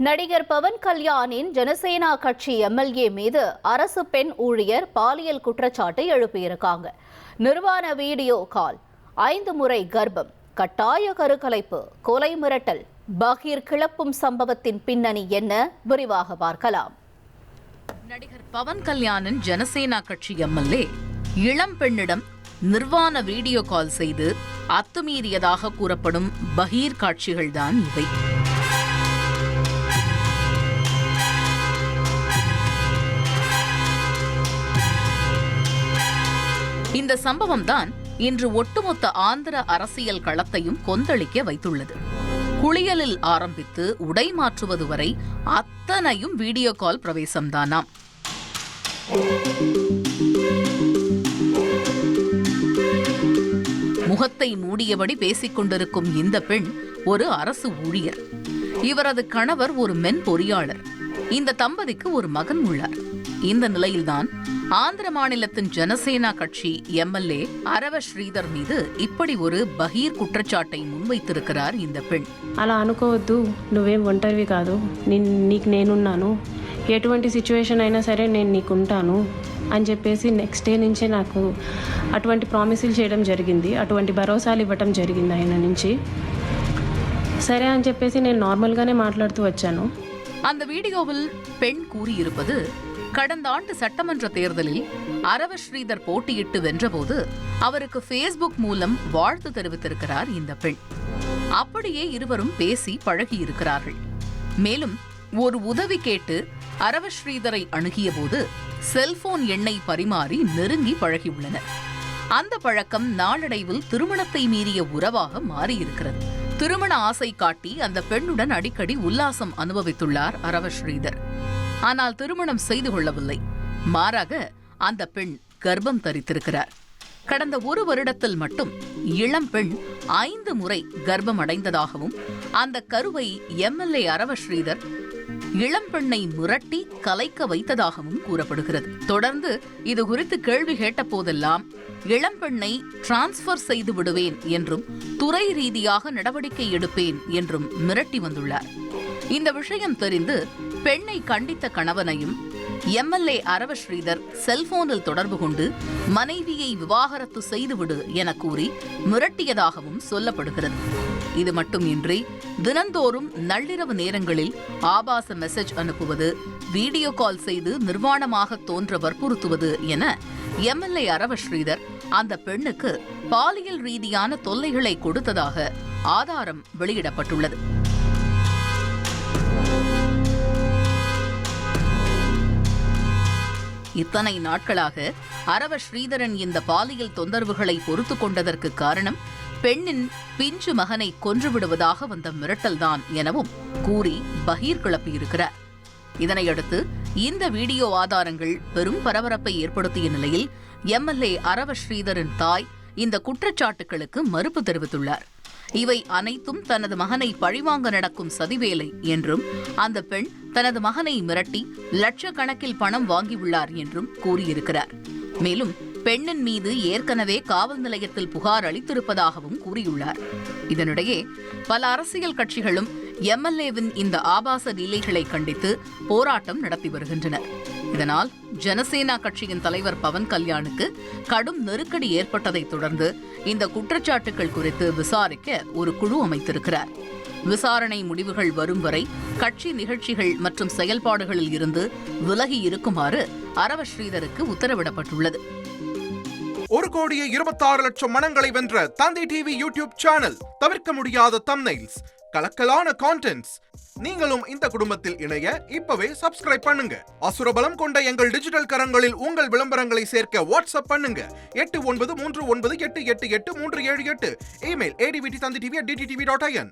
நடிகர் பவன் கல்யாணின் ஜனசேனா கட்சி எம்எல்ஏ மீது அரசு பெண் ஊழியர் பாலியல் குற்றச்சாட்டை எழுப்பியிருக்காங்க. நிர்வாண வீடியோ கால், 5 முறை கர்ப்பம், கட்டாய கருக்கலைப்பு, கொலை மிரட்டல், பகீர் கிளப்பும் சம்பவத்தின் பின்னணி என்ன? விரிவாக பார்க்கலாம். நடிகர் பவன் கல்யாணின் ஜனசேனா கட்சி எம்எல்ஏ இளம் பெண்ணிடம் நிர்வாண வீடியோ கால் செய்து அத்துமீறியதாக கூறப்படும் பகீர் காட்சிகள்தான் இவை. இந்த சம்பவம் தான் இன்று ஒட்டுமொத்த ஆந்திர அரசியல் களத்தையும் கொந்தளிக்க வைத்துள்ளது. குளியலில் ஆரம்பித்து உடை மாற்றுவது வரை அத்தனையும் வீடியோ கால் பிரவேசம்தானாம். முகத்தை மூடியபடி பேசிக் கொண்டிருக்கும் இந்த பெண் ஒரு அரசு ஊழியர். இவரது கணவர் ஒரு மென் பொறியாளர். இந்த தம்பதிக்கு ஒரு மகன் உள்ளார். இந்த நிலையில்தான் ஆந்திர மாநிலத்தின் ஜனசேனா கட்சி எம்எல்ஏ அரவ ஸ்ரீதர் மீது இப்படி ஒரு பகீர் குற்றச்சாட்டை முன்வைத்திருக்கிறார் இந்த பெண். అలా అనుకోవద్దు, నువ్వేం ఒంటరివి కాదు, నీకు నేనున్నాను, ఎటువంటి సిచ్యువేషన్ అయినా సరే నేను నీకుంటాను అని చెప్పేసి నెక్స్ట్ డే నుంచే నాకు అటువంటి ప్రామిసులు చేయడం జరిగింది. అటువంటి భరోసాలు ఇవ్వటం జరిగింది ఆయన నుంచి. సరే అని చెప్పేసి నేను నార్మల్గానే మాట్లాడుతూ వచ్చాను. அந்த வீடியோவில் பெண் கூறியிருப்பது, கடந்த ஆண்டு சட்டமன்ற தேர்தலில் அரவ ஸ்ரீதர் போட்டியிட்டு வென்றபோது அவருக்கு ஃபேஸ்புக் மூலம் வாழ்த்து தெரிவித்திருக்கிறார் இந்த பெண். அப்படியே இருவரும் பேசி பழகியிருக்கிறார்கள். மேலும் ஒரு உதவி கேட்டு அரவ ஸ்ரீதரை அணுகிய போது செல்போன் எண்ணை பரிமாறி நெருங்கி பழகியுள்ளனர். அந்த பழக்கம் நாளடைவில் திருமணத்தை மீறிய உறவாக மாறியிருக்கிறது. திருமண ஆசை காட்டி அந்த பெண்ணுடன் அடிக்கடி உல்லாசம் அனுபவித்துள்ளார் அரவ ஸ்ரீதர். ஆனால் திருமணம் செய்து கொள்ளவில்லை. மாறாக அந்த பெண் கர்ப்பம் தரித்திருக்கிறார். கடந்த 1 வருடத்தில் மட்டும் இளம் பெண் 5 முறை கர்ப்பம் அடைந்ததாகவும் அந்த கருவை எம்எல்ஏ அரவ ஸ்ரீதர் இளம் பெண்ணை மிரட்டி கலைக்க வைத்ததாகவும் கூறப்படுகிறது. தொடர்ந்து இது குறித்து கேள்வி கேட்ட போதெல்லாம் இளம் பெண்ணை டிரான்ஸ்பர் செய்து விடுவேன் என்றும் துறை ரீதியாக நடவடிக்கை எடுப்பேன் என்றும் மிரட்டி வந்துள்ளார். இந்த விஷயம் தெரிந்து பெண்ணை கண்டித்த கணவனையும் எம்எல்ஏ அரவ ஸ்ரீதர் செல்போனில் தொடர்பு கொண்டு மனைவியை விவாகரத்து செய்துவிடு என கூறி மிரட்டியதாகவும் சொல்லப்படுகிறது. இது மட்டுமின்றி தினந்தோறும் நள்ளிரவு நேரங்களில் ஆபாச மெசேஜ் அனுப்புவது, வீடியோ கால் செய்து நிர்வாணமாக தோன்ற வற்புறுத்துவது என எம்எல்ஏ அரவ ஸ்ரீதர் அந்த பெண்ணுக்கு பாலியல் ரீதியான தொல்லைகளை கொடுத்ததாக ஆதாரம் வெளியிடப்பட்டுள்ளது. இத்தனை நாட்களாக அரவ ஸ்ரீதரன் இந்த பாலியல் தொந்தரவுகளை பொறுத்து கொண்டதற்கு காரணம் பெண்ணின் பிஞ்சு மகனை கொன்றுவிடுவதாக வந்த மிரட்டல்தான் எனவும் கூறி பகீர் கிளப்பியிருக்கிறார். இதனையடுத்து இந்த வீடியோ ஆதாரங்கள் பெரும் பரபரப்பை ஏற்படுத்திய நிலையில் எம்எல்ஏ அரவ ஸ்ரீதரின் தாய் இந்த குற்றச்சாட்டுகளுக்கு மறுப்பு தெரிவித்துள்ளார். இவை அனைத்தும் தனது மகனை பழிவாங்க நடக்கும் சதிவேலை என்றும் அந்த பெண் தனது மகனை மிரட்டி லட்சக்கணக்கில் பணம் வாங்கியுள்ளார் என்றும் கூறியிருக்கிறார். மேலும் பெண்ணின் மீது ஏற்கனவே காவல் நிலையத்தில் புகார் அளித்திருப்பதாகவும் கூறியுள்ளார். இதனிடையே பல அரசியல் கட்சிகளும் எம்எல்ஏவின் இந்த ஆபாச லீலைகளை கண்டித்து போராட்டம் நடத்தி வருகின்றனர். இதனால் ஜனசேனா கட்சியின் தலைவர் பவன் கல்யாணுக்கு கடும் நெருக்கடி ஏற்பட்டதை தொடர்ந்து இந்த குற்றச்சாட்டுகள் குறித்து விசாரிக்க ஒரு குழு அமைத்திருக்கிறார். விசாரணை முடிவுகள் வரும் வரை கட்சி நிகழ்ச்சிகள் மற்றும் செயல்பாடுகளில் இருந்து விலகி இருக்குமாறு அரவ ஸ்ரீதருக்கு உத்தரவிடப்பட்டுள்ளது. 1,26,00,000 மனங்களை வென்ற தந்தி டிவி யூடியூப் சேனல். தவிர்க்க முடியாத தம்ப்நெயில்ஸ், கலக்கலான கான்டென்ட்ஸ். நீங்களும் இந்த குடும்பத்தில் இணைய இப்பவே சப்ஸ்கிரைப் பண்ணுங்க. அசுரபலம் கொண்ட எங்கள் டிஜிட்டல் கரங்களில் உங்கள் விளம்பரங்களை சேர்க்க வாட்ஸ்அப் பண்ணுங்க. 8939888838. Email advttv@dttv.in.